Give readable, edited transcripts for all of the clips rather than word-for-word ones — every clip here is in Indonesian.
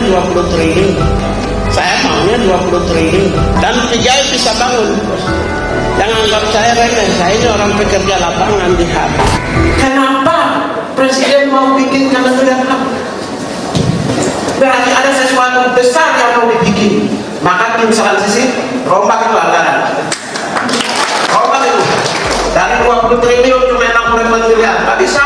maunya 20 triliun. Saya maunya 20 triliun. Dan Pigay bisa bangun. Jangan anggap saya remeh. Saya ini orang pekerja lapangan di HAM. Kenapa Presiden mau bikin Kementerian HAM? Berarti ada sesuatu besar yang mau dibikin. Maka tim transisi rombak itu anggaran. Rombak itu. Dari 20 triliun cuma 60 miliar. Tidak bisa.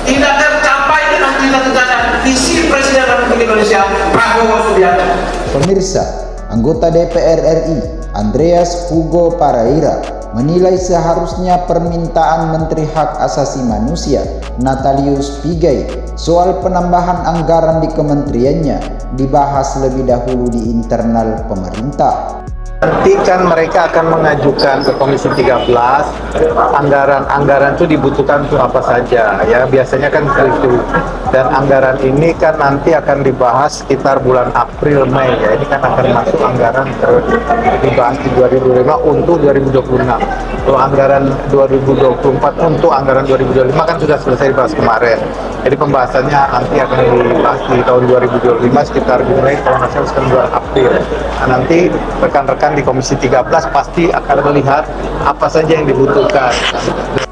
Tidak tercapai dengan cita-cita dan visi Presiden Republik Indonesia Prabowo Subianto. Pemirsa, anggota DPR RI Andreas Hugo Paraira menilai seharusnya permintaan Menteri Hak Asasi Manusia Natalius Pigai soal penambahan anggaran di kementeriannya dibahas lebih dahulu di internal pemerintah. Nanti kan mereka akan mengajukan ke Komisi 13 anggaran itu dibutuhkan untuk apa saja ya, biasanya kan itu. Dan anggaran ini kan nanti akan dibahas sekitar bulan April Mei ya, ini kan akan masuk anggaran dibahas di 2005 untuk 2026. Kalau anggaran 2024 untuk anggaran 2025 kan sudah selesai dibahas kemarin. Jadi pembahasannya nanti akan dibahas di tahun 2025 sekitar mulai kalau nggak salah sekitar bulan April. Nah, nanti rekan-rekan di Komisi 13 pasti akan melihat apa saja yang dibutuhkan.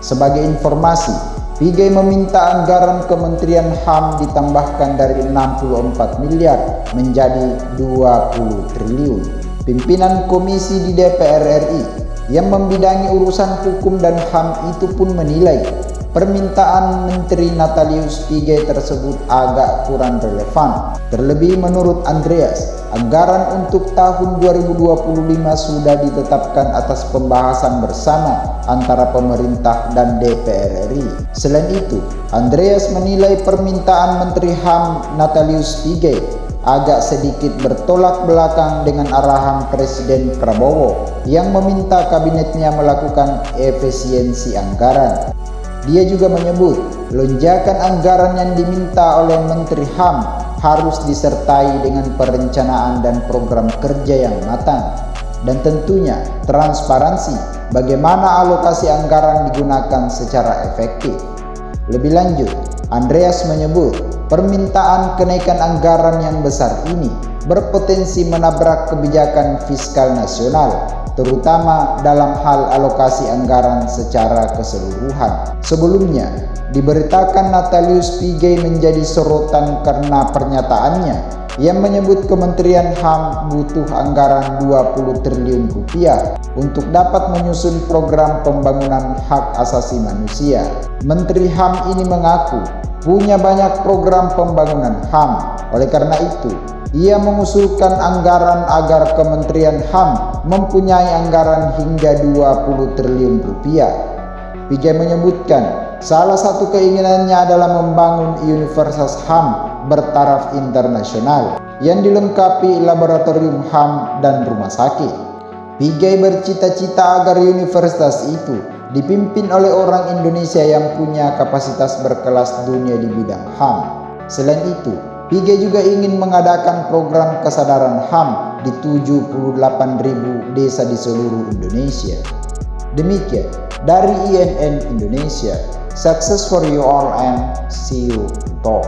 Sebagai informasi, Pigai meminta anggaran Kementerian HAM ditambahkan dari 64 miliar menjadi 20 triliun. Pimpinan komisi di DPR RI yang membidangi urusan hukum dan HAM itu pun menilai permintaan Menteri Natalius Pigai tersebut agak kurang relevan. Terlebih menurut Andreas, anggaran untuk tahun 2025 sudah ditetapkan atas pembahasan bersama antara pemerintah dan DPR RI. Selain itu, Andreas menilai permintaan Menteri HAM Natalius Pigai agak sedikit bertolak belakang dengan arahan Presiden Prabowo yang meminta kabinetnya melakukan efisiensi anggaran. Dia juga menyebut lonjakan anggaran yang diminta oleh Menteri HAM harus disertai dengan perencanaan dan program kerja yang matang, dan tentunya transparansi bagaimana alokasi anggaran digunakan secara efektif. Lebih lanjut, Andreas menyebut permintaan kenaikan anggaran yang besar ini berpotensi menabrak kebijakan fiskal nasional, terutama dalam hal alokasi anggaran secara keseluruhan. Sebelumnya, diberitakan Natalius Pigai menjadi sorotan karena pernyataannya yang menyebut Kementerian HAM butuh anggaran 20 triliun rupiah untuk dapat menyusun program pembangunan hak asasi manusia. Menteri HAM ini mengaku punya banyak program pembangunan HAM. Oleh karena itu, ia mengusulkan anggaran agar Kementerian HAM mempunyai anggaran hingga 20 triliun rupiah. Pigai menyebutkan salah satu keinginannya adalah membangun Universitas HAM bertaraf internasional yang dilengkapi laboratorium HAM dan rumah sakit. Pigai bercita-cita agar universitas itu dipimpin oleh orang Indonesia yang punya kapasitas berkelas dunia di bidang HAM. Selain itu, Pigai juga ingin mengadakan program kesadaran HAM di 78.000 desa di seluruh Indonesia. Demikian dari INN Indonesia. Success for you all and see you talk.